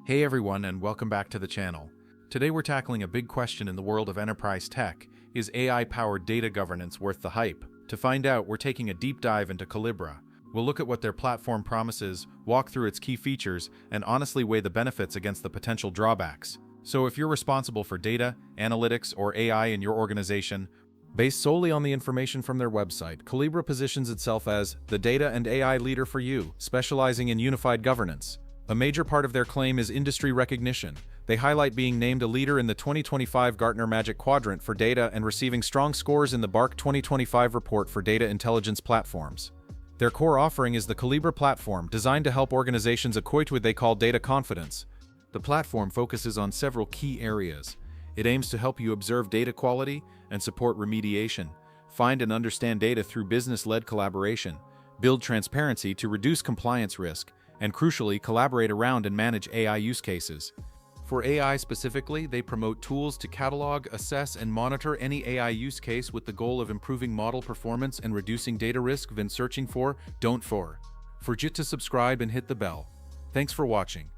Hey everyone, and welcome back to the channel. Today we're tackling a big question in the world of enterprise tech. Is AI-powered data governance worth the hype? To find out, we're taking a deep dive into Collibra. We'll look at what their platform promises, walk through its key features, and honestly weigh the benefits against the potential drawbacks. So if you're responsible for data, analytics, or AI in your organization, based solely on the information from their website, Collibra positions itself as the data and AI leader for you, specializing in unified governance. A major part of their claim is industry recognition. They highlight being named a leader in the 2025 Gartner Magic Quadrant for data and receiving strong scores in the BARC 2025 report for data intelligence platforms. Their core offering is the Collibra platform, designed to help organizations equate what they call data confidence. The platform focuses on several key areas. It aims to help you observe data quality and support remediation, find and understand data through business-led collaboration, build transparency to reduce compliance risk, and crucially, collaborate around and manage AI use cases. For AI specifically, they promote tools to catalog, assess, and monitor any AI use case with the goal of improving model performance and reducing data risk when searching for, don't for. Forget to subscribe and hit the bell. Thanks for watching.